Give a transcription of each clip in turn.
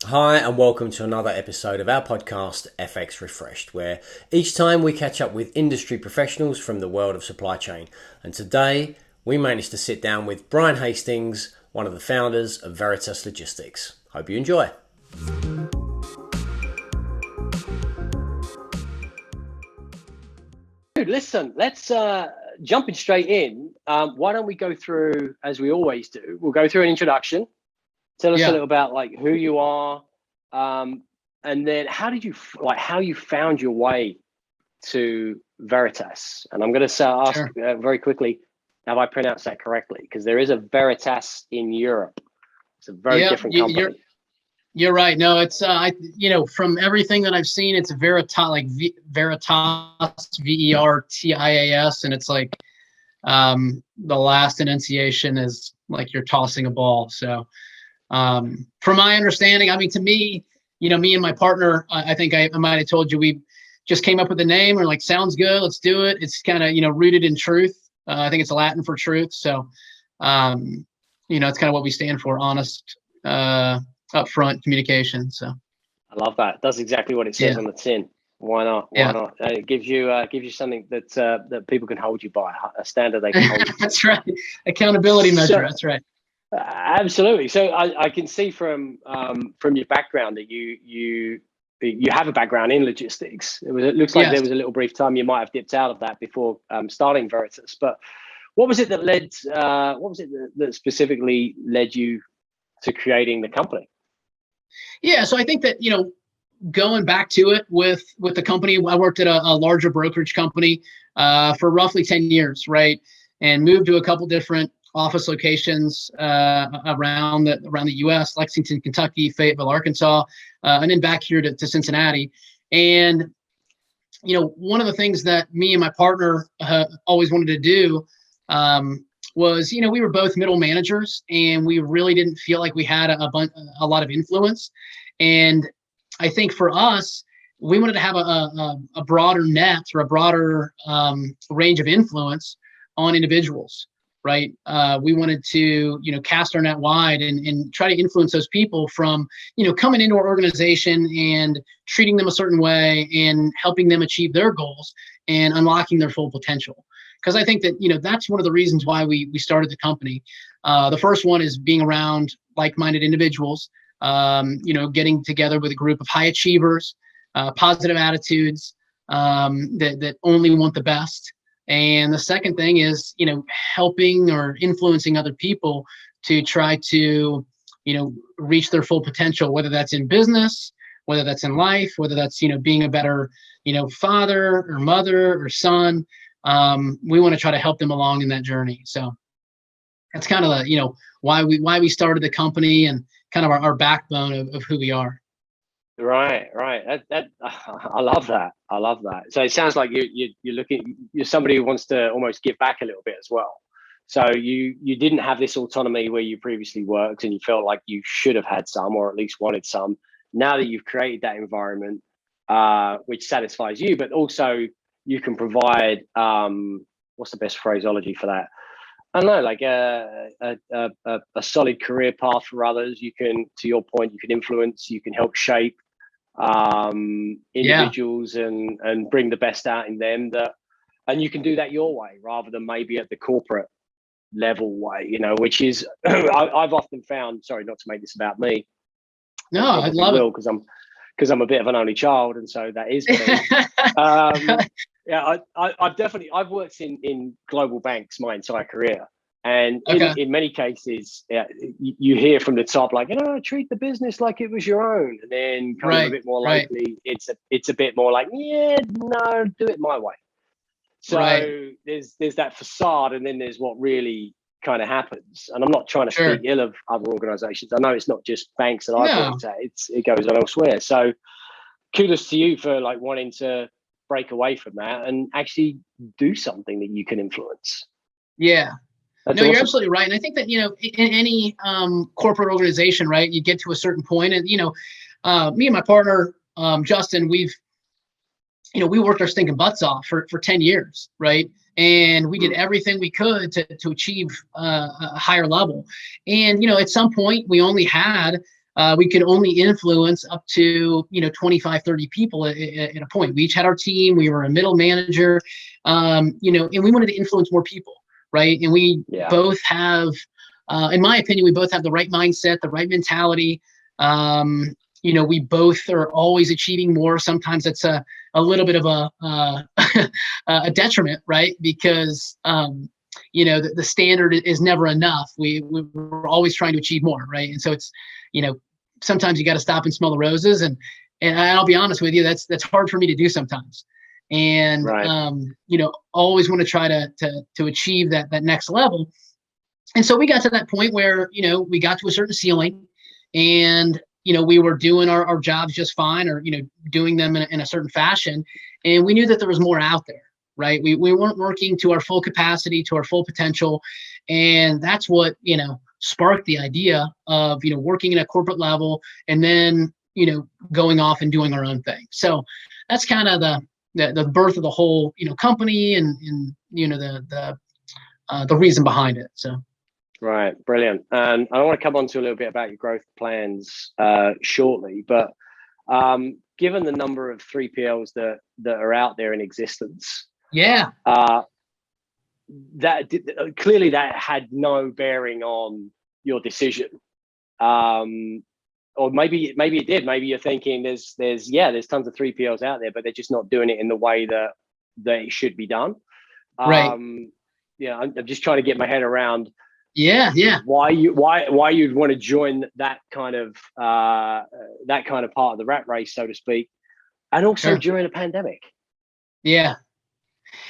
Hi, and welcome to another episode of our podcast, FXRefreshed, where each time we catch up with industry professionals from the world of supply chain. And today we managed to sit down with Brian Hastings, one of the founders of Veritas Logistics. Hope you enjoy. Dude, listen, let's jumping straight in. Why don't we go through, as we always do, we'll go through an introduction. Tell us a Yeah, little about like who you are, and then how you found your way to Veritas. And I'm going to ask sure. very quickly, have I pronounced that correctly? Because there is a Veritas in Europe. It's a very Yeah, different you're company. you're right. No, it's from everything that I've seen, it's Veritas, like Veritas, Vertias, and it's like the last enunciation is like you're tossing a ball. So, from my understanding, I mean, to me, me and my partner, I think I might have told you we just came up with the name. We're like, sounds good, let's do it. It's kind of rooted in truth. I think it's Latin for truth. So, it's kind of what we stand for: honest, upfront communication. So I love that. That's exactly what it says yeah, on the tin. Why not? Why yeah, not? It gives you something that people can hold you by, a standard they can hold you to. that's right. Accountability measure. So That's right. absolutely. So I can see from your background that you have a background in logistics. It looks like Yes. there was a little brief time you might have dipped out of that before starting Veritas. But what was it that led? What was it that specifically led you to creating the company? Yeah. So I think that going back to it with the company, I worked at a larger brokerage company for roughly 10 years, right? And moved to a couple different office locations around the U.S., Lexington, Kentucky, Fayetteville, Arkansas, and then back here to Cincinnati. And one of the things that me and my partner always wanted to do was, we were both middle managers, and we really didn't feel like we had a lot of influence. And I think for us, we wanted to have a broader net, or a broader range of influence on individuals, right? We wanted to, cast our net wide and try to influence those people from, coming into our organization and treating them a certain way and helping them achieve their goals and unlocking their full potential. Because I think that, that's one of the reasons why we started the company. The first one is being around like-minded individuals, getting together with a group of high achievers, positive attitudes, that only want the best. And the second thing is, helping or influencing other people to try to, reach their full potential, whether that's in business, whether that's in life, whether that's, being a better, father or mother or son. We want to try to help them along in that journey. So that's kind of the, why we started the company, and kind of our backbone of who we are. Right, right. I love that. I love that. So it sounds like you're somebody who wants to almost give back a little bit as well. So you didn't have this autonomy where you previously worked, and you felt like you should have had some, or at least wanted some. Now that you've created that environment, which satisfies you, but also you can provide, what's the best phraseology for that? I don't know, like a solid career path for others. You can, to your point, you can influence, you can help shape Yeah, individuals and bring the best out in them. And you can do that your way rather than maybe at the corporate level way, which is I've often found. Sorry, not to make this about me, no, but I probably love will, because I'm a bit of an only child, and so that is me. it. Yeah, I've worked in global banks my entire career, and Okay. in many cases, yeah, you hear from the top like, treat the business like it was your own, and then kind of a Right, bit more right, locally, it's a bit more like, yeah, no, do it my way. right. So there's that facade, and then there's what really kind of happens. And I'm not trying to speak Sure. ill of other organisations. I know it's not just banks that I've No. worked at; it goes on elsewhere. So kudos to you for like wanting to break away from that and actually do something that you can influence. Yeah. That's No, you're awesome. absolutely right. And I think that, in any corporate organization, right, you get to a certain point, and, me and my partner, Justin, we worked our stinking butts off for 10 years, right? And we did Mm. everything we could to achieve a higher level. And, at some point we only had we could only influence up to 25, 30 people at a point. We each had our team. We were a middle manager, and we wanted to influence more people, right? And we both have, in my opinion, we both have the right mindset, the right mentality. We both are always achieving more. Sometimes it's a little bit of a detriment, right? Because the standard is never enough. We're always trying to achieve more, right? And so it's sometimes you got to stop and smell the roses, and I'll be honest with you, that's hard for me to do sometimes. And always want to try to achieve that next level. And so we got to that point where we got to a certain ceiling, and we were doing our jobs just fine, or doing them in a certain fashion, and we knew that there was more out there, right? We weren't working to our full capacity, to our full potential, and that's what sparked the idea of working at a corporate level, and then going off and doing our own thing. So that's kind of the birth of the whole company, and the reason behind it. So. Right, brilliant. And I want to come on to a little bit about your growth plans shortly, but given the number of 3PLs that are out there in existence, that clearly that had no bearing on your decision, or maybe it did. Maybe you're thinking there's tons of 3PLs out there, but they're just not doing it in the way that it should be done. Right. I'm just trying to get my head around. Why you'd want to join that kind of part of the rat race, so to speak, and also during a pandemic. Yeah.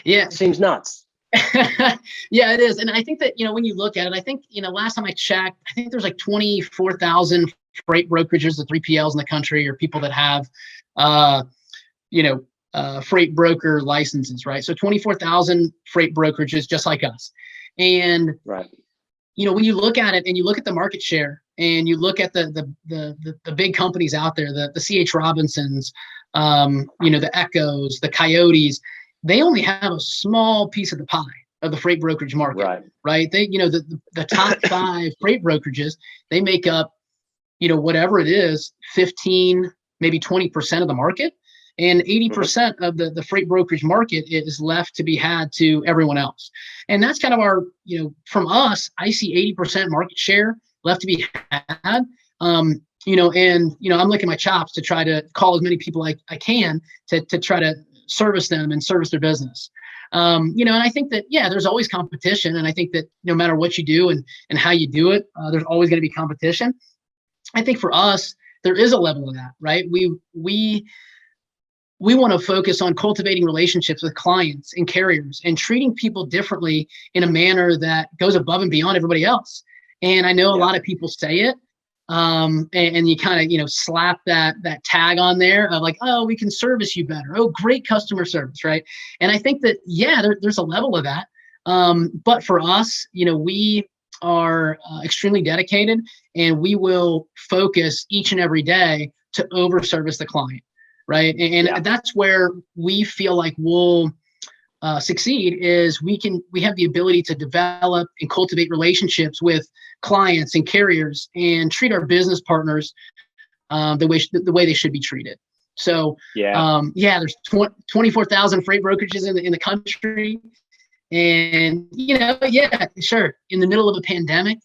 It seems nuts. Yeah, it is. And I think that when you look at it, I think last time I checked, I think there's like 24,000 freight brokerages, the 3PLs in the country, or people that have freight broker licenses, right? So 24,000 freight brokerages just like us. And right. When you look at it and you look at the market share, and you look at the big companies out there, the C.H. Robinsons, the Echoes, the Coyotes, they only have a small piece of the pie of the freight brokerage market, right? They, the top 5 freight brokerages, they make up, whatever it is, 15, maybe 20% of the market. And 80% of the freight brokerage market is left to be had to everyone else. And that's kind of our, from us, I see 80% market share left to be had. I'm licking my chops to try to call as many people I can to try to service them and service their business. And I think that, there's always competition. And I think that no matter what you do and how you do it, there's always going to be competition. I think for us, there is a level of that, right? We want to focus on cultivating relationships with clients and carriers and treating people differently in a manner that goes above and beyond everybody else. And I know a lot of people say it, and you kind of, slap that tag on there of like, oh, we can service you better. Oh, great customer service, right? And I think that, there's a level of that. But for us, we are extremely dedicated, and we will focus each and every day to over-service the client. Right. And that's where we feel like we'll succeed, is we have the ability to develop and cultivate relationships with clients and carriers and treat our business partners the way they should be treated. So, there's 24,000 freight brokerages in the country. And, sure. In the middle of a pandemic,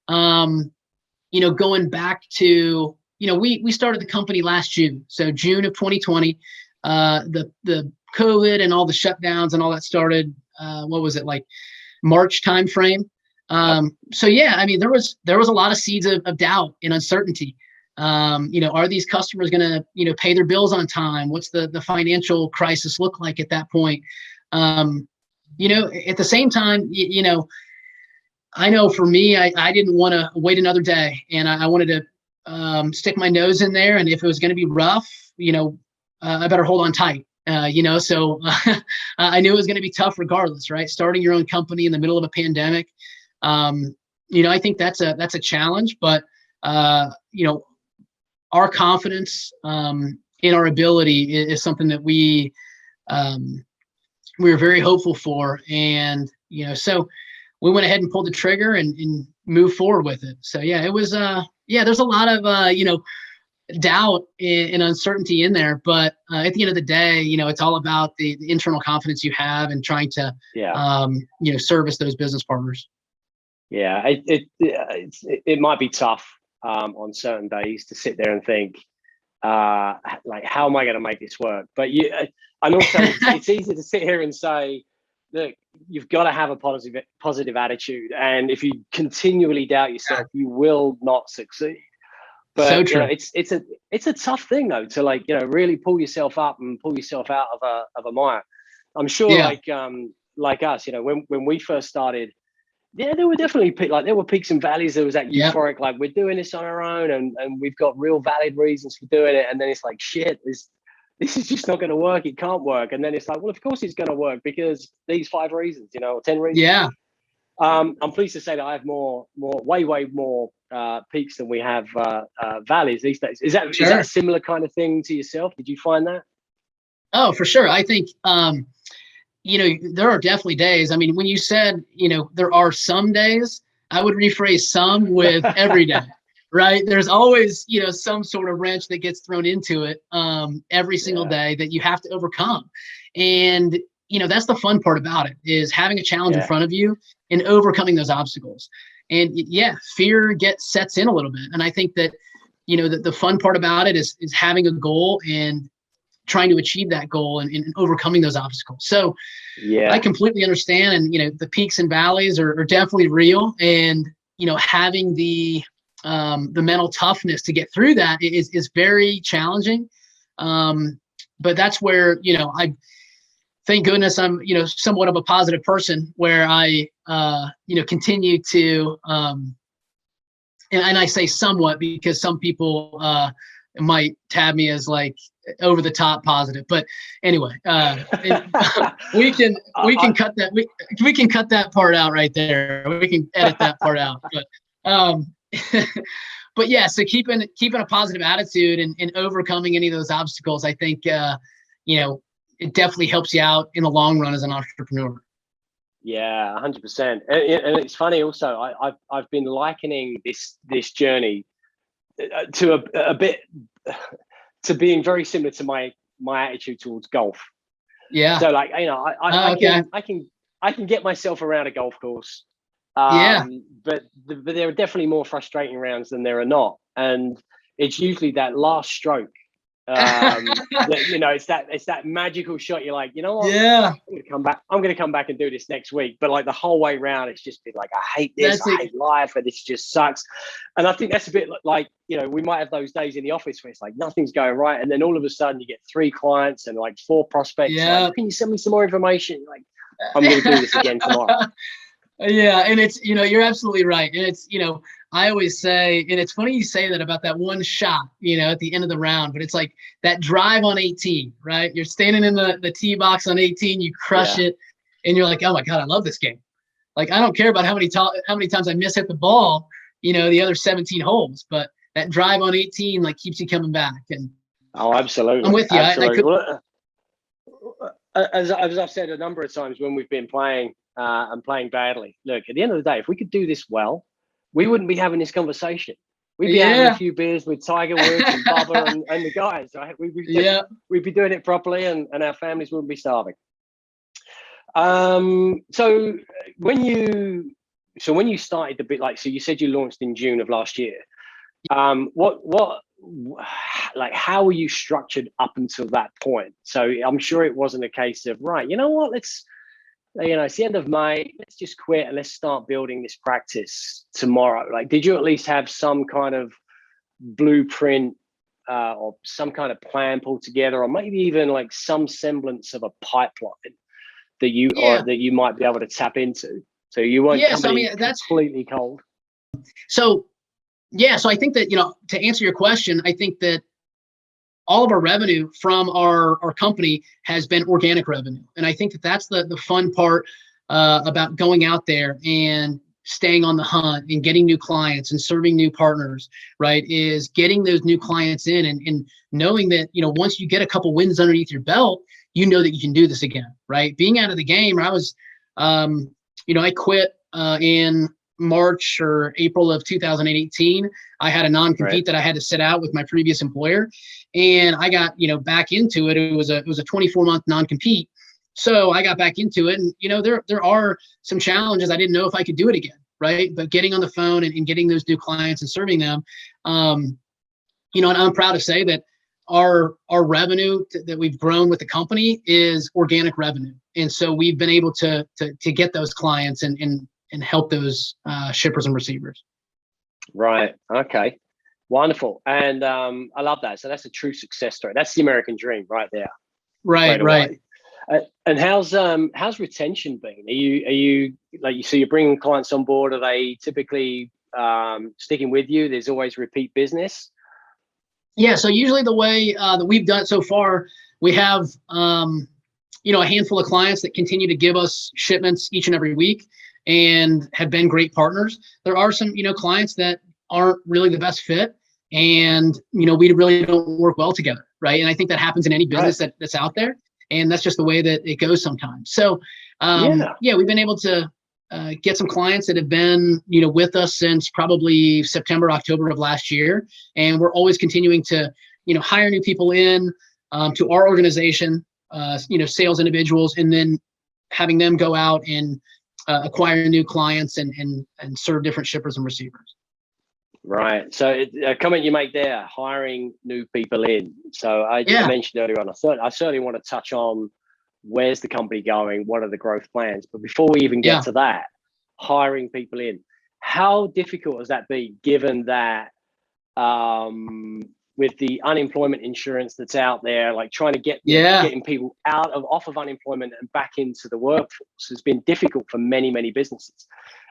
going back to, we started the company last June. So June of 2020, the COVID and all the shutdowns and all that started, what was it, like March timeframe? So there was a lot of seeds of doubt and uncertainty. Are these customers going to, pay their bills on time? What's the financial crisis look like at that point? At the same time, I know for me, I didn't want to wait another day, and I wanted to stick my nose in there. And if it was going to be rough, I better hold on tight, so I knew it was going to be tough regardless, right? Starting your own company in the middle of a pandemic. I think that's a challenge, but, our confidence in our ability is something that we were very hopeful for. And, so we went ahead and pulled the trigger and moved forward with it. So, it was, there's a lot of, doubt and uncertainty in there, but at the end of the day, it's all about the internal confidence you have and trying to, service those business partners. Yeah, it might be tough on certain days to sit there and think, like, how am I going to make this work? But and also it's easy to sit here and say, look, you've got to have a positive attitude, and if you continually doubt yourself, you will not succeed. But so true. It's a tough thing though to really pull yourself up and pull yourself out of a mire. I'm sure like us, when we first started, there were definitely there were peaks and valleys. There was that euphoric, like, we're doing this on our own and we've got real valid reasons for doing it. And then it's like, shit, this is just not going to work. It can't work. And then it's like, well, of course it's going to work because these 5 reasons, or 10 reasons. Yeah. I'm pleased to say that I have way more peaks than we have valleys these days. Is that a similar kind of thing to yourself? Did you find that? Oh, for sure. I think, there are definitely days. I mean, when you said, there are some days, I would rephrase some with every day, right? There's always, some sort of wrench that gets thrown into it every single day that you have to overcome. And, that's the fun part about it, is having a challenge in front of you and overcoming those obstacles. And fear sets in a little bit. And I think that, the fun part about it is having a goal and trying to achieve that goal and overcoming those obstacles. So I completely understand. And, the peaks and valleys are definitely real. And, having the mental toughness to get through that is very challenging. But that's where, thank goodness I'm, somewhat of a positive person, where I, continue to, and I say somewhat because some people might tab me as like over the top positive, but anyway, we can cut that. We can cut that part out right there. We can edit that part out. But, but yeah, so keeping a positive attitude and overcoming any of those obstacles, I think, it definitely helps you out in the long run as an entrepreneur. Yeah, 100%. And it's funny also, I've been likening this journey to a bit to being very similar to my attitude towards golf. Yeah. So like, I can get myself around a golf course. But there are definitely more frustrating rounds than there are not. And it's usually that last stroke. It's that magical shot. You're like, you know what? Yeah. I'm gonna come back and do this next week. But like the whole way around, it's just been like, I hate this. I hate life, and this just sucks. And I think that's a bit like, we might have those days in the office where it's like nothing's going right, and then all of a sudden you get 3 clients and like 4 prospects. Yeah. Like, can you send me some more information? Like, I'm gonna do this again tomorrow. Yeah, and it's, you're absolutely right. And it's, I always say, and it's funny you say that about that one shot, at the end of the round, but it's like that drive on 18, right? You're standing in the tee box on 18, you crush it, and you're like, oh my God, I love this game. Like, I don't care about how many times I hit the ball, the other 17 holes, but that drive on 18 like keeps you coming back. And oh, absolutely, I'm with you. Absolutely. As I've said a number of times when we've been playing and playing badly, look, at the end of the day, if we could do this well, we wouldn't be having this conversation. We'd be having a few beers with Tiger Woods and Bubba and the guys. Right? We'd be doing it properly, and our families wouldn't be starving. So when you started the bit, like, so you said you launched in June of last year. Like, how were you structured up until that point? So I'm sure it wasn't a case of, right, you know what, it's the end of May, let's just quit and let's start building this practice tomorrow. Like, did you at least have some kind of blueprint or some kind of plan pulled together, or maybe even like some semblance of a pipeline that you might be able to tap into, so you weren't completely cold? So I think that, to answer your question, I think that all of our revenue from our company has been organic revenue. And I think that that's the fun part about going out there and staying on the hunt and getting new clients and serving new partners, right? Is getting those new clients in and knowing that, once you get a couple wins underneath your belt, that you can do this again, right? Being out of the game, I was, I quit in March or April of 2018, I had a non-compete that I had to sit out with my previous employer, and I got, back into it. It was a 24-month non-compete. So I got back into it, and there are some challenges. I didn't know if I could do it again, right? But getting on the phone and getting those new clients and serving them, and I'm proud to say that our revenue that we've grown with the company is organic revenue, and so we've been able to get those clients and help those shippers and receivers. Right. Okay. Wonderful. And I love that. So that's a true success story. That's the American dream right there. Right. And how's retention been? Are you so you're bringing clients on board? Are they typically sticking with you? There's always repeat business. Yeah. So usually the way that we've done it so far, we have a handful of clients that continue to give us shipments each and every week and have been great partners. There are some clients that aren't really the best fit, and we really don't work well together, right? And I think that happens in any business that's out there. And that's just the way that it goes sometimes. So, we've been able to get some clients that have been, with us since probably September, October of last year. And we're always continuing to, hire new people in to our organization, sales individuals, and then having them go out and acquire new clients and serve different shippers and receivers. Right. So a comment you make there, hiring new people in. So I mentioned earlier on, I certainly want to touch on where's the company going, what are the growth plans. But before we even get to that, hiring people in, how difficult has that been, given that with the unemployment insurance that's out there, like trying to getting people off of unemployment and back into the workforce has been difficult for many, many businesses.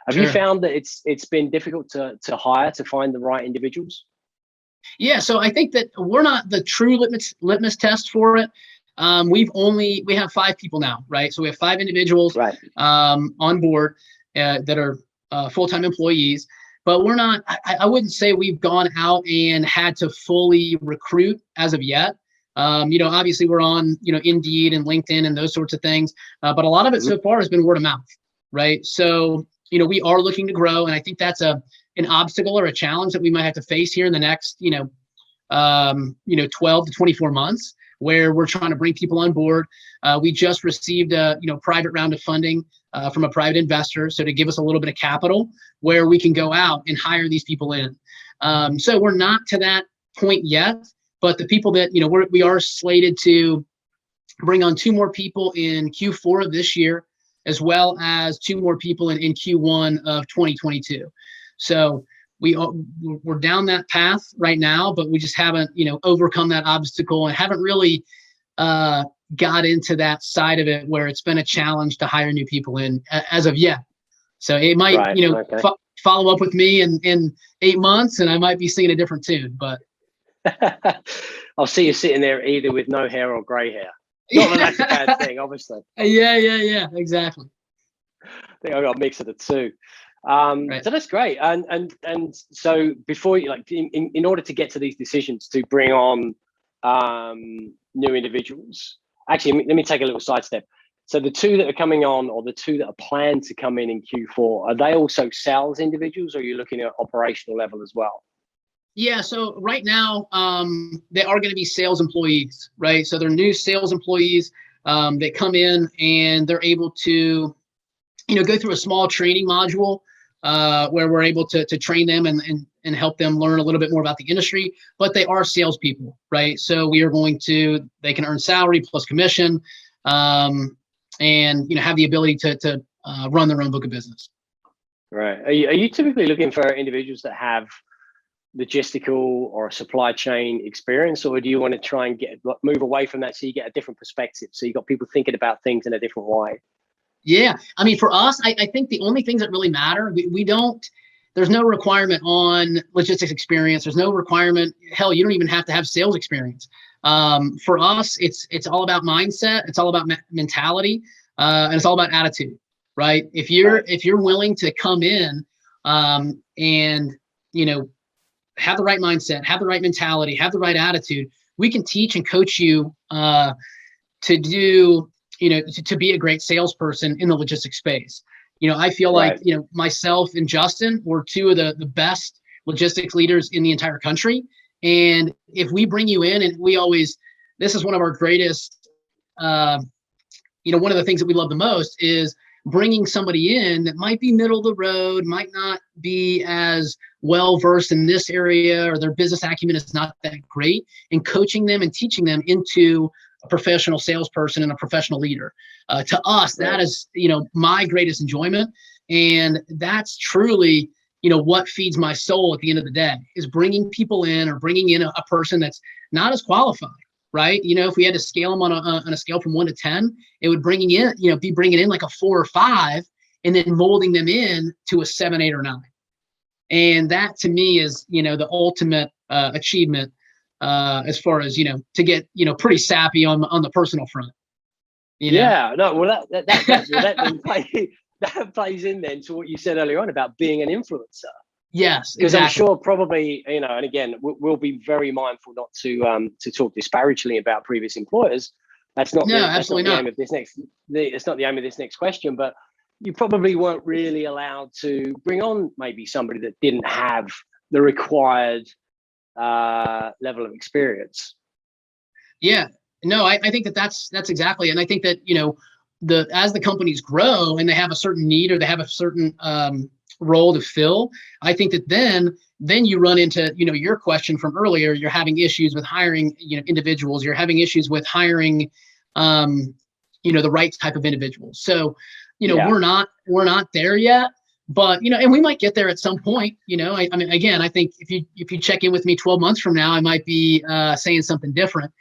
Have you found that it's been difficult to hire, to find the right individuals? Yeah, so I think that we're not the true litmus test for it. We have 5 people now, right? So we have 5 individuals on board that are full-time employees, but we're not. I wouldn't say we've gone out and had to fully recruit as of yet. Obviously we're on Indeed and LinkedIn and those sorts of things, but a lot of it so far has been word of mouth, right? So we are looking to grow, and I think that's an obstacle or a challenge that we might have to face here in the next 12 to 24 months, where we're trying to bring people on board. We just received a private round of funding from a private investor, so to give us a little bit of capital where we can go out and hire these people in. So we're not to that point yet, but the people that we are slated to bring on 2 more people in Q4 of this year, as well as 2 more people in Q1 of 2022. So we're down that path right now, but we just haven't, overcome that obstacle and haven't really got into that side of it where it's been a challenge to hire new people in as of yet. So it might, follow up with me in 8 months, and I might be singing a different tune. But I'll see you sitting there either with no hair or gray hair. Not that that's a bad thing, obviously. Yeah, exactly. I think I got a mix of the two. So that's great. And so before you in order to get to these decisions to bring on new individuals, actually, let me take a little sidestep. So the 2 that are coming on, or the 2 that are planned to come in Q4, are they also sales individuals, or are you looking at operational level as well? Yeah, so right now, they are going to be sales employees, right? So they're new sales employees. They come in and they're able to, go through a small training module where we're able to train them and help them learn a little bit more about the industry. But they are salespeople, right? So they can earn salary plus commission, and have the ability to run their own book of business. Right. Are you typically looking for individuals that have logistical or supply chain experience, or do you want to try and move away from that so you get a different perspective, so you got people thinking about things in a different way? Yeah, I mean, for us, I think the only things that really matter, there's no requirement on logistics experience. There's no requirement. Hell, you don't even have to have sales experience. For us, it's all about mindset. It's all about mentality, and it's all about attitude, right? If you're willing to come in, and have the right mindset, have the right mentality, have the right attitude, we can teach and coach you to do, to be a great salesperson in the logistics space. I feel Right. like, myself and Justin were two of the best logistics leaders in the entire country. And if we bring you in, and this is one of our greatest, one of the things that we love the most is bringing somebody in that might be middle of the road, might not be as well versed in this area, or their business acumen is not that great, and coaching them and teaching them into a professional salesperson and a professional leader. To us, that is, my greatest enjoyment. And that's truly, what feeds my soul at the end of the day, is bringing people in, or bringing in a person that's not as qualified. Right. If we had to scale them on a scale from 1 to 10, it would be bringing in like a 4 or 5, and then molding them in to a 7, 8, or 9. And that to me is, the ultimate achievement as far as, to get, pretty sappy on the personal front. Yeah, no, well, that plays in then to what you said earlier on about being an influencer. Yes, because exactly. I'm sure probably, and again, we'll be very mindful not to talk disparagingly about previous employers. That's not the aim of this next. It's not the aim of this next question, but you probably weren't really allowed to bring on maybe somebody that didn't have the required level of experience. Yeah, no, I think that's exactly, and I think that as the companies grow and they have a certain need, or they have a certain role to fill, I think that then you run into your question from earlier. You're having issues with hiring individuals. You're having issues with hiring the right type of individuals. So we're not there yet, but and we might get there at some point. I mean, again, I think if you check in with me 12 months from now, I might be saying something different.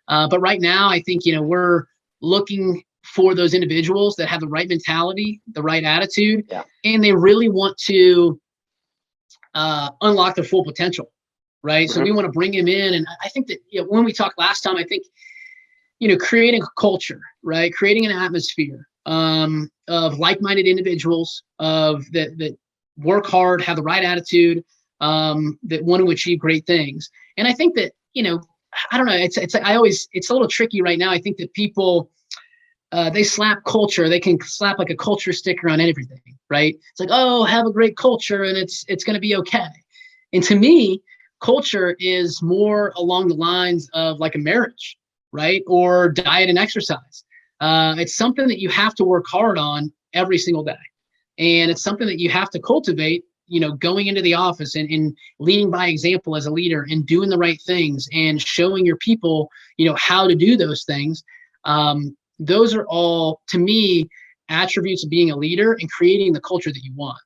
But right now, I think we're looking for those individuals that have the right mentality, the right attitude, and they really want to unlock their full potential, right? Mm-hmm. So we want to bring them in. And I think that when we talked last time, I think, creating a culture, right? Creating an atmosphere of like-minded individuals that work hard, have the right attitude, that want to achieve great things. And I think that, I don't know, it's a little tricky right now. I think that people, they slap culture. They can slap like a culture sticker on everything, right? It's like, oh, have a great culture and it's going to be okay. And to me, culture is more along the lines of like a marriage, right? Or diet and exercise. It's something that you have to work hard on every single day. And it's something that you have to cultivate, going into the office and leading by example as a leader, and doing the right things and showing your people, how to do those things. Those are all, to me, attributes of being a leader and creating the culture that you want.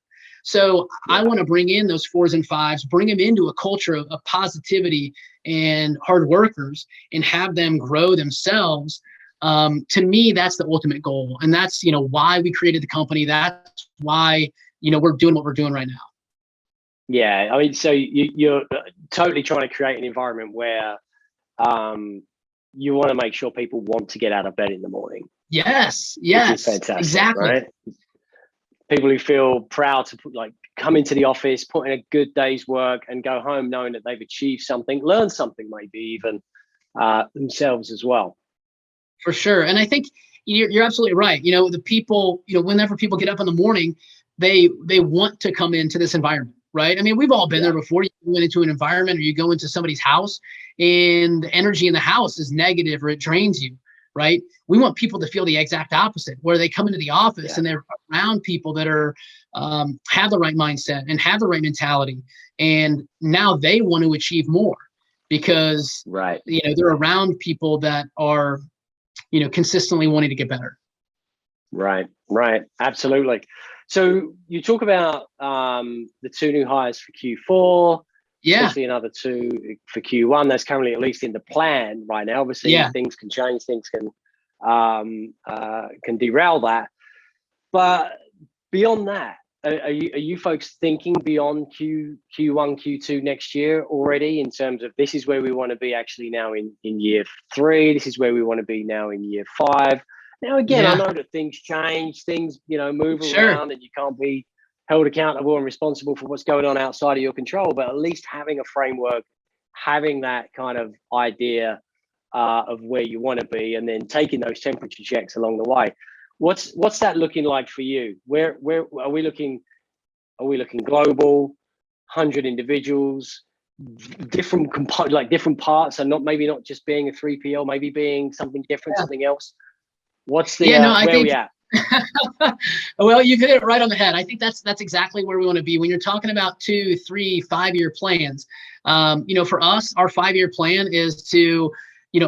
So I want to bring in those 4s and 5s, bring them into a culture of positivity and hard workers, and have them grow themselves. To me, that's the ultimate goal. And that's, why we created the company. That's why, we're doing what we're doing right now. Yeah. I mean, so you're totally trying to create an environment where, you want to make sure people want to get out of bed in the morning. Yes, fantastic, exactly. Right? People who feel proud to come into the office, put in a good day's work, and go home knowing that they've achieved something, learned something, maybe even themselves as well. For sure. And I think you're absolutely right. The people, whenever people get up in the morning, they want to come into this environment. Right. I mean, we've all been there before. You went into an environment, or you go into somebody's house, and the energy in the house is negative, or it drains you. Right. We want people to feel the exact opposite, where they come into the office and they're around people that are have the right mindset and have the right mentality. And now they want to achieve more because they're around people that are, consistently wanting to get better. Right. Absolutely. So you talk about the 2 new hires for Q4, potentially another 2 for Q1. That's currently at least in the plan right now. Obviously, things can change, things can derail that. But beyond that, are you folks thinking beyond Q1, Q2 next year already, in terms of this is where we want to be actually now in year 3, this is where we want to be now in year 5? Now, again, I know that things change, things, move around, and you can't be held accountable and responsible for what's going on outside of your control, but at least having a framework, having that kind of idea of where you want to be, and then taking those temperature checks along the way. What's that looking like for you? Where are we looking? Are we looking global? 100 individuals, different different parts, and maybe not just being a 3PL, maybe being something different, something else. What's the where are we at? Well, you've hit it right on the head. I think that's exactly where we want to be when you're talking about 2, 3, 5-year plans. For us, our 5-year plan is to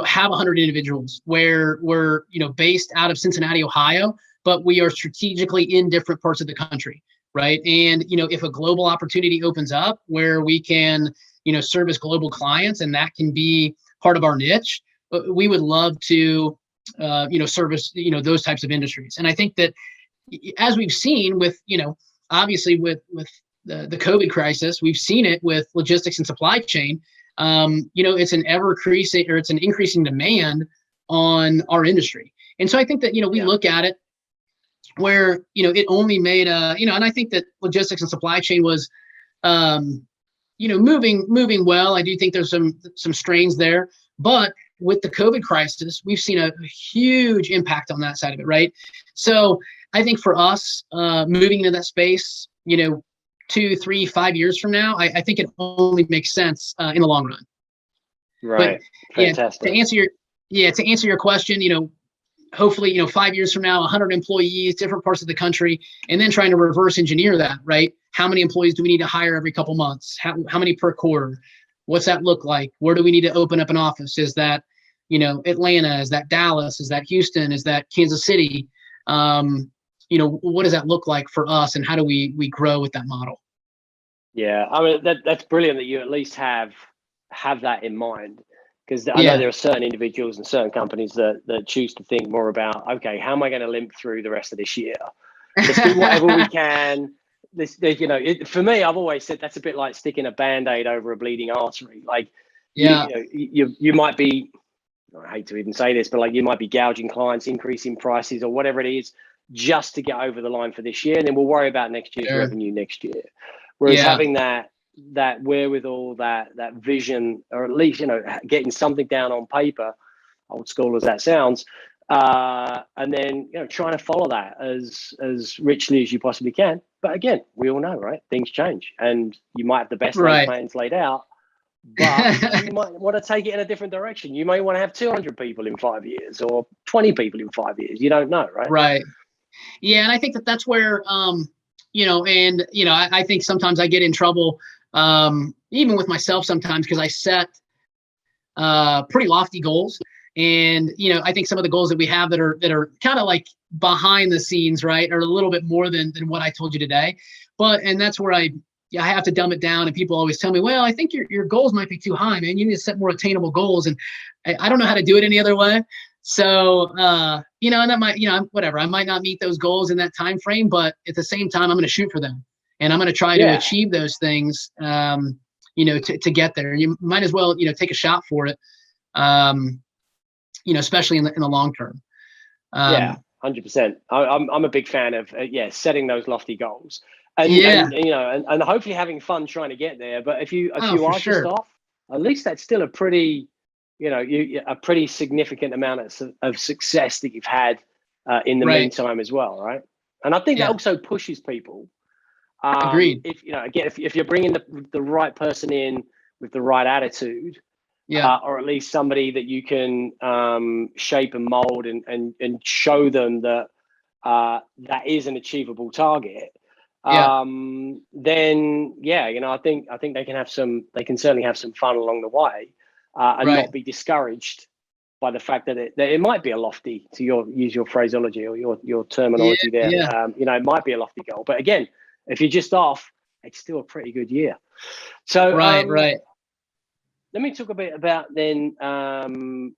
have 100 individuals where we're based out of Cincinnati, Ohio, but we are strategically in different parts of the country, right? And if a global opportunity opens up where we can service global clients, and that can be part of our niche, we would love to service those types of industries. And I think that as we've seen with obviously with the COVID crisis, we've seen it with logistics and supply chain. It's an increasing demand on our industry. And so I think that we look at it where it only made and I think that logistics and supply chain was moving well. I do think there's some strains there, but with the COVID crisis, we've seen a huge impact on that side of it, right? So I think for us, moving into that space, 2, 3, 5 years from now, I think it only makes sense in the long run. Right. But, fantastic. To answer your question, hopefully, 5 years from now, 100 employees, different parts of the country, and then trying to reverse engineer that, right? How many employees do we need to hire every couple months? How many per quarter? What's that look like? Where do we need to open up an office? Is that, Atlanta? Is that Dallas? Is that Houston? Is that Kansas City? What does that look like for us, and how do we grow with that model? Yeah, I mean that's brilliant that you at least have that in mind, because I know there are certain individuals and certain companies that choose to think more about, okay, how am I going to limp through the rest of this year? Let's do whatever we can. For me, I've always said that's a bit like sticking a Band-Aid over a bleeding artery. Like, you might be, I hate to even say this, but like you might be gouging clients, increasing prices or whatever it is, just to get over the line for this year, and then we'll worry about next year's revenue next year. Whereas having that wherewithal, that vision, or at least getting something down on paper, old school as that sounds, and then trying to follow that as richly as you possibly can. But again, we all know, right? Things change, and you might have the best plans laid out, but you might want to take it in a different direction. You may want to have 200 people in 5 years or 20 people in 5 years. You don't know, right? Right. Yeah, and I think that's where I think sometimes I get in trouble, even with myself sometimes, because I set pretty lofty goals. And, I think some of the goals that we have that are kind of like behind the scenes, right, are a little bit more than what I told you today. And that's where I have to dumb it down. And people always tell me, well, I think your goals might be too high, man. You need to set more attainable goals. And I don't know how to do it any other way. So, and that might, whatever, I might not meet those goals in that time frame, but at the same time, I'm going to shoot for them, and I'm going to try to achieve those things, to get there. You might as well, take a shot for it, especially in the long term. 100%. I'm a big fan of, setting those lofty goals and hopefully having fun trying to get there. But if you are just off, at least that's still a pretty, a pretty significant amount of success that you've had in the meantime as well, right? And I think that also pushes people. Agreed. If you're bringing the right person in with the right attitude, or at least somebody that you can shape and mold and show them that that is an achievable target, then I think they can certainly have some fun along the way. And not be discouraged by the fact that it might be a lofty, to use your phraseology or your terminology there. It might be a lofty goal, but again, if you're just off, it's still a pretty good year. So right. Let me talk a bit about then, the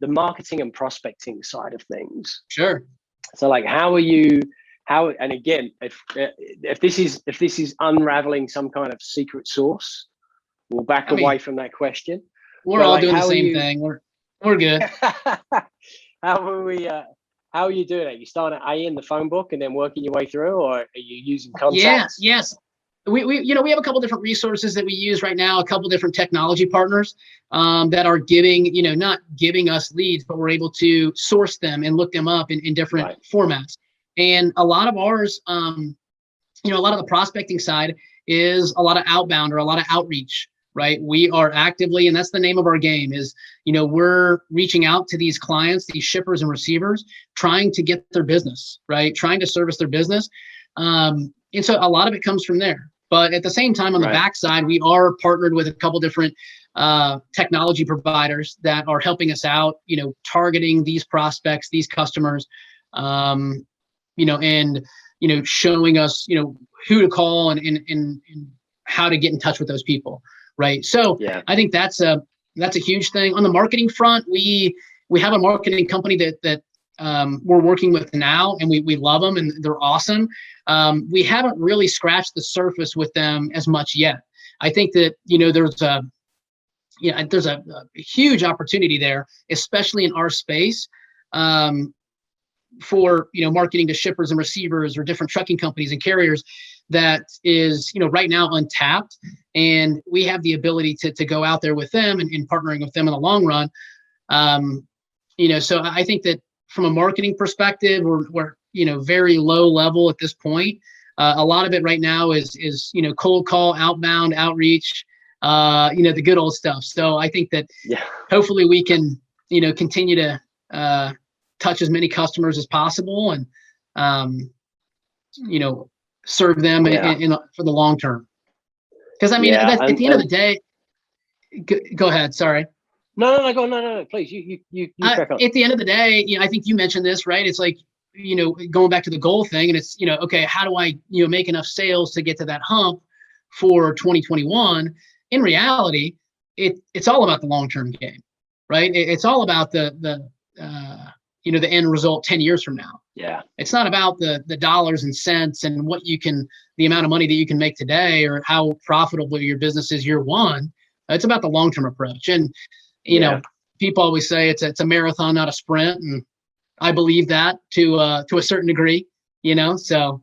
marketing and prospecting side of things. Sure. So like, and again, if this is unraveling some kind of secret sauce, we'll back away from that question. We're all doing the same thing. We're good. How are you doing it? You starting at A in the phone book and then working your way through, or are you using contacts? Yes. we have a couple different resources that we use right now, a couple different technology partners that are giving, not giving us leads, but we're able to source them and look them up in different formats. And a lot of ours, a lot of the prospecting side is a lot of outbound or a lot of outreach, right? We are actively, and that's the name of our game is, we're reaching out to these clients, these shippers and receivers, trying to get their business, right? Trying to service their business. And so a lot of it comes from there. But at the same time, on the backside, we are partnered with a couple different technology providers that are helping us out, targeting these prospects, these customers, and, showing us, who to call and how to get in touch with those people. Right. So I think that's a huge thing. On the marketing front, we have a marketing company that we're working with now, and we love them and they're awesome. We haven't really scratched the surface with them as much yet. I think that, there's a huge opportunity there, especially in our space, for, marketing to shippers and receivers or different trucking companies and carriers that is, right now untapped. And we have the ability to go out there with them and partnering with them in the long run. So I think that from a marketing perspective, we're very low level at this point. A lot of it right now is cold call, outbound, outreach, the good old stuff. So I think that hopefully we can, continue to touch as many customers as possible and, serve them for the long term. Because at the end of the day, go ahead. Sorry. No, go on. No, please. You crack on. At the end of the day, I think you mentioned this, right? It's like, going back to the goal thing, and it's, okay, how do I, make enough sales to get to that hump for 2021? In reality, it's all about the long-term game, right? It's all about the end result 10 years from now. Yeah. It's not about the dollars and cents and the amount of money that you can make today or how profitable your business is year one. It's about the long-term approach. And, people always say it's a marathon, not a sprint. And I believe that to a certain degree, so.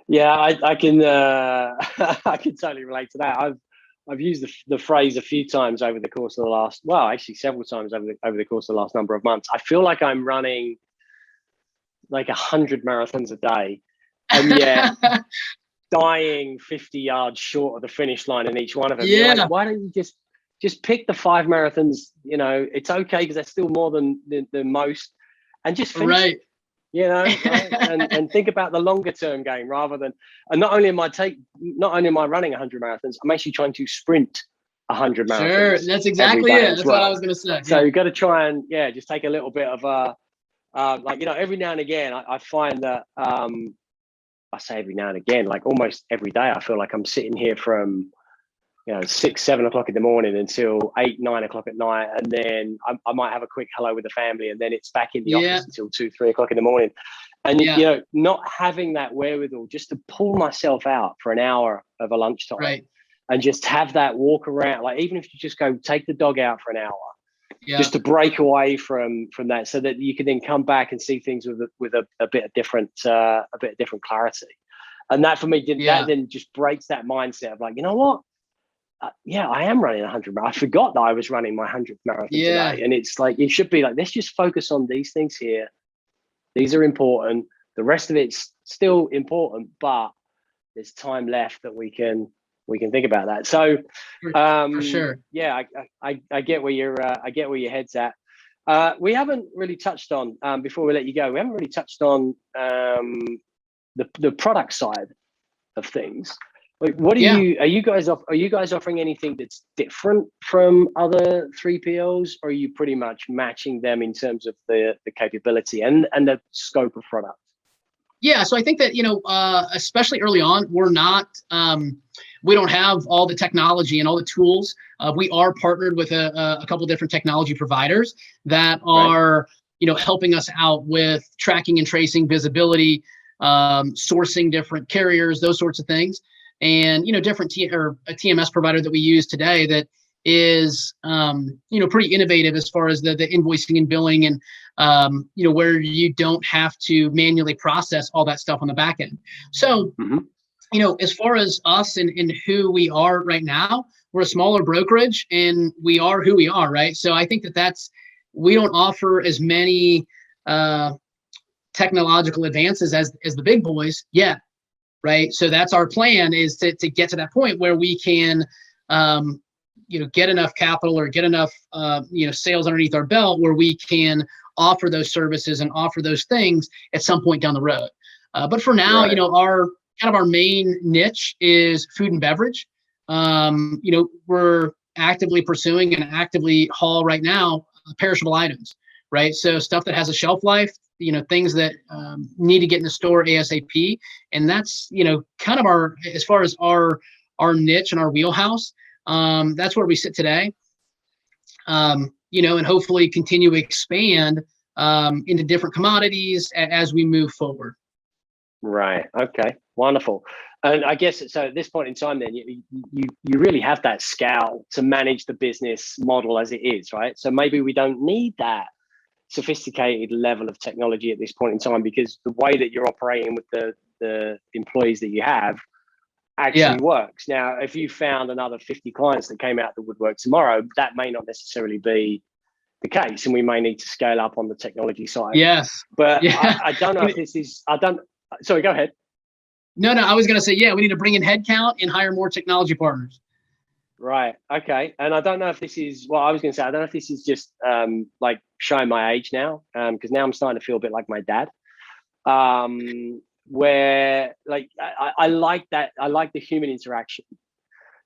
Yeah, I can, I can totally relate to that. I've used the phrase a few times over the course of the last, several times over the course of the last number of months. I feel like I'm running like 100 marathons a day, and yet dying 50 yards short of the finish line in each one of them. Yeah. Like, why don't you just pick the 5 marathons? It's okay because that's still more than most, and just finish it. Right? and think about the longer term game rather than, and not only am I running 100 marathons, I'm actually trying to sprint 100 marathons. Sure, that's exactly it. That's what I was going to say. So you've got to try and just take a little bit of every now and again, I find that I say every now and again, like almost every day, I feel like I'm sitting here from 6, 7 o'clock in the morning until 8, 9 o'clock at night. And then I might have a quick hello with the family, and then it's back in the office until 2, 3 o'clock in the morning. And, not having that wherewithal just to pull myself out for an hour of a lunchtime and just have that walk around, like even if you just go take the dog out for an hour, just to break away from that, so that you can then come back and see things with a bit of different clarity. And that for me that then just breaks that mindset of like, you know what? I am running 100 marathons. I forgot that I was running my 100th marathon today. And it's like, it should be like, let's just focus on these things here. These are important. The rest of it's still important, but there's time left that we can think about that. So, for sure. Yeah, I get where your head's at. We haven't really touched on, before we let you go, we haven't really touched on the product side of things. Like, what are you guys offering anything that's different from other 3PLs, or are you pretty much matching them in terms of the capability and the scope of product? Yeah, so I think that, especially early on, we're not, we don't have all the technology and all the tools. We are partnered with a couple different technology providers that are, helping us out with tracking and tracing, visibility, sourcing different carriers, those sorts of things. And, different a TMS provider that we use today that is, pretty innovative as far as the invoicing and billing and, where you don't have to manually process all that stuff on the back end. So as far as us and who we are right now, we're a smaller brokerage and we are who we are, right? So I think we don't offer as many technological advances as the big boys yet, right? So that's our plan, is to get to that point where we can, get enough capital or get enough, sales underneath our belt where we can offer those services and offer those things at some point down the road. But for now, Right. our main niche is food and beverage. We're actively pursuing and actively haul right now perishable items, right? So stuff that has a shelf life, things that need to get in the store ASAP. And that's, kind of as far as our niche and our wheelhouse, that's where we sit today. And hopefully continue to expand into different commodities as we move forward. Right. Okay. Wonderful. And I guess so. At this point in time, then you really have that scale to manage the business model as it is, right? So maybe we don't need that sophisticated level of technology at this point in time, because the way that you're operating with the employees that you have actually works. Now, if you found another 50 clients that came out the woodwork tomorrow, that may not necessarily be the case, and we may need to scale up on the technology side. Yes. But I don't know if this is. Sorry, go ahead. No, I was going to say, we need to bring in headcount and hire more technology partners. Right. Okay. And I don't know if this is, I was going to say, I don't know if this is just like showing my age now, because now I'm starting to feel a bit like my dad, where like I like that. I like the human interaction.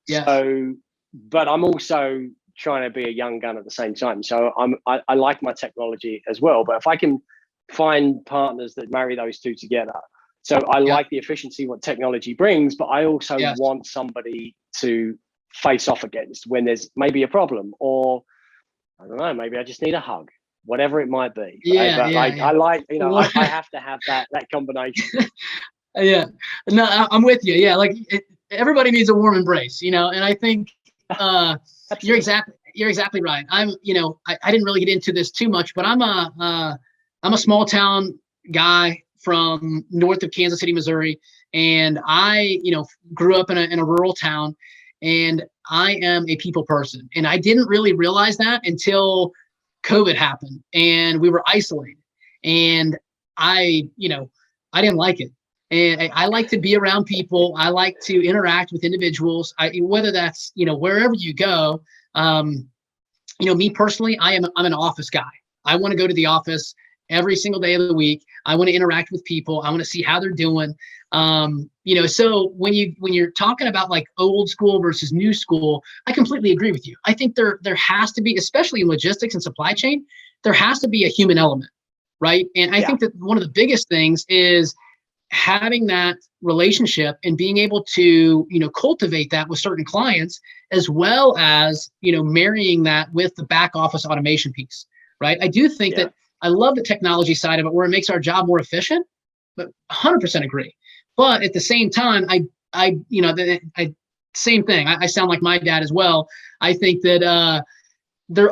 Yes. So, but I'm also trying to be a young gun at the same time. So I like my technology as well. But if I can find partners that marry those two together. So I like the efficiency what technology brings, but I also want somebody to face off against when there's maybe a problem, or I don't know, maybe I just need a hug, whatever it might be. I like, I have to have that combination. No, I'm with you. Everybody needs a warm embrace, and I think you're exactly right. I didn't really get into this too much, but I'm a small town guy from north of Kansas City, Missouri. And I, grew up in a rural town, and I am a people person. And I didn't really realize that until COVID happened and we were isolated. And I didn't like it. And I like to be around people. I like to interact with individuals. Whether that's, wherever you go, me personally, I'm an office guy. I want to go to the office every single day of the week. I want to interact with people. I want to see how they're doing. So when you're talking about like old school versus new school, I completely agree with you. I think there has to be, especially in logistics and supply chain, there has to be a human element, right? And I think that one of the biggest things is having that relationship and being able to, cultivate that with certain clients, as well as, marrying that with the back office automation piece, right? I do think that I love the technology side of it where it makes our job more efficient, but 100% agree. But at the same time, same thing. I sound like my dad as well. I think that there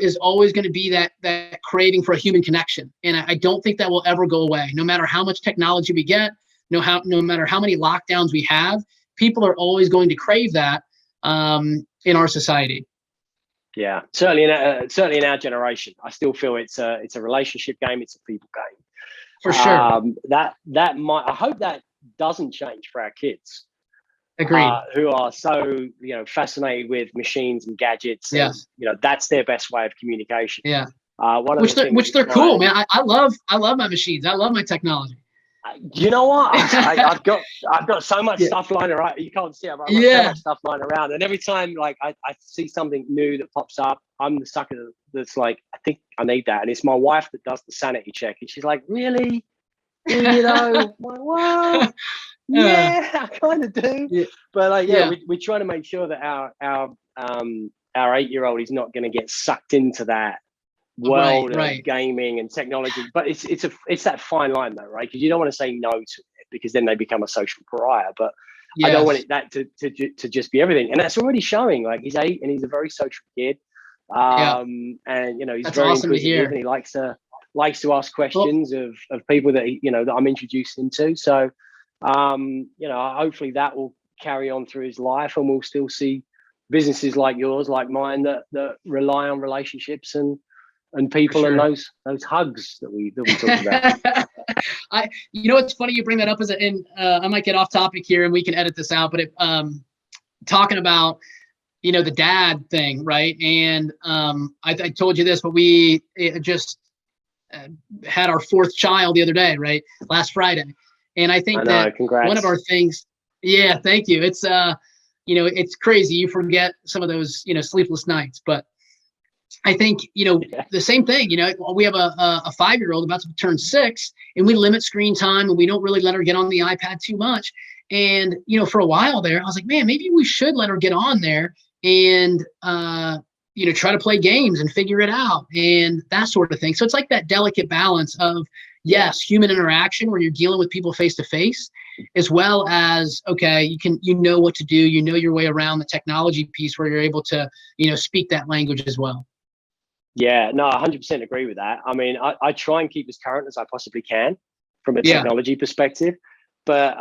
is always going to be that craving for a human connection, and I don't think that will ever go away. No matter how much technology we get, no matter how many lockdowns we have, people are always going to crave that in our society. Yeah, certainly in our generation, I still feel it's a relationship game. It's a people game. For sure. I hope that doesn't change for our kids. Agreed. Who are so fascinated with machines and gadgets. Yes. And, that's their best way of communication. Yeah. Which they're cool, man. I love my machines. I love my technology. You know what? I've got so much stuff lying around. You can't see it, but I've got so much stuff lying around. And every time I see something new that pops up, I'm the sucker that's like, I think I need that. And it's my wife that does the sanity check. And she's like, really? Well, yeah, I kind of do. Yeah. But we're trying to make sure that our 8-year-old is not going to get sucked into that world of gaming and technology. But it's that fine line though, right? Because you don't want to say no to it, because then they become a social pariah. But I don't want that to just be everything. And that's already showing. Like, he's 8 and he's a very social kid. And he's that's very awesome inquisitive, and he likes to ask questions of people that that I'm introducing him to. So hopefully that will carry on through his life, and we'll still see businesses like yours, like mine, that rely on relationships and people, sure. and those hugs that we talked about. It's funny you bring that up I might get off topic here and we can edit this out, but talking about, the dad thing, right? And I told you this, but we just had our 4th child the other day, right? Last Friday. And I think that congrats. one of our things, yeah, thank you. It's, it's crazy. You forget some of those, sleepless nights, but I think, the same thing, we have a 5-year-old about to turn 6, and we limit screen time, and we don't really let her get on the iPad too much. And, for a while there, I was like, man, maybe we should let her get on there and, try to play games and figure it out and that sort of thing. So it's like that delicate balance of, yes, human interaction where you're dealing with people face to face, as well as, okay, you know what to do, your way around the technology piece where you're able to, speak that language as well. Yeah, no, 100% agree with that. I mean, I try and keep as current as I possibly can from a technology perspective, but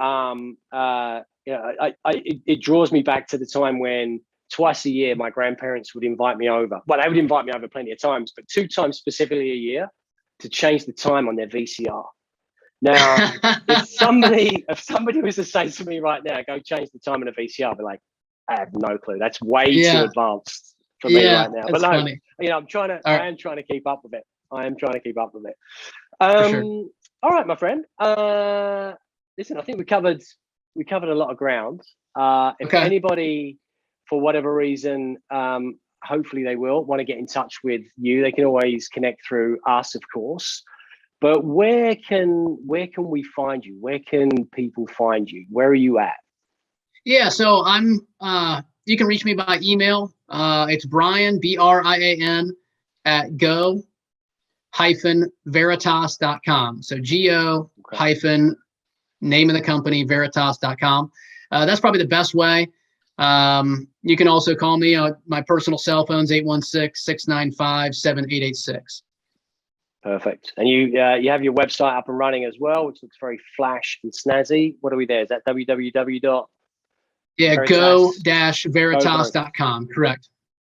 it draws me back to the time when twice a year my grandparents would invite me over. Well, they would invite me over plenty of times, but 2 times specifically a year to change the time on their VCR. Now, if somebody was to say to me right now, go change the time on a VCR, I'd be like, I have no clue. That's way too advanced for me right now. But no, funny. I am trying to keep up with it. Sure. All right, my friend. Listen, I think we covered a lot of ground. If anybody, for whatever reason, hopefully they will want to get in touch with you, they can always connect through us, of course. But where can we find you? Where can people find you? Where are you at? Yeah, so I'm you can reach me by email. It's Brian, BRIAN, at go-veritas.com. So go hyphen name of the company, veritas.com. That's probably the best way. You can also call me on my personal cell phones, 816-695-7886. Perfect. And you have your website up and running as well, which looks very flash and snazzy. What are we there? Is that www? Yeah, go-veritas.com. Correct.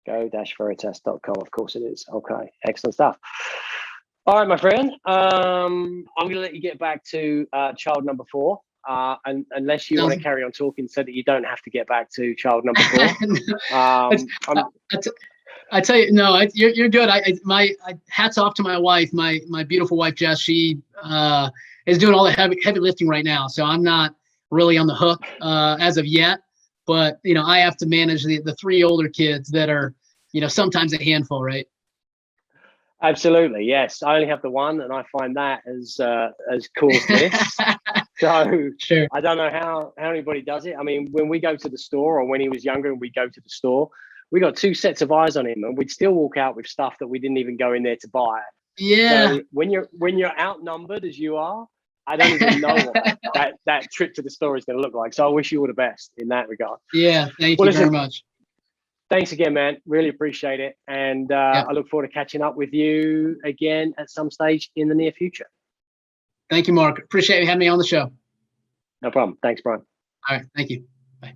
Go-veritas.com. Of course it is. Okay. Excellent stuff. All right, my friend. I'm going to let you get back to child number 4. And unless you want to carry on talking so that you don't have to get back to child number 4. I tell you, no, you're good. My hats off to my wife, my beautiful wife, Jess. She is doing all the heavy lifting right now. So I'm not really on the hook as of yet. But, I have to manage the 3 older kids that are, sometimes a handful, right? Absolutely. Yes. I only have the one, and I find that as cool as this. So sure. I don't know how anybody does it. I mean, when we go to the store, or when he was younger and we go to the store, we got 2 sets of eyes on him, and we'd still walk out with stuff that we didn't even go in there to buy. Yeah. So when you're outnumbered as you are, I don't even know what that trip to the store is going to look like. So I wish you all the best in that regard. Yeah. Thank you very much. Thanks again, man. Really appreciate it. And I look forward to catching up with you again at some stage in the near future. Thank you, Mark. Appreciate you having me on the show. No problem. Thanks, Brian. All right. Thank you. Bye.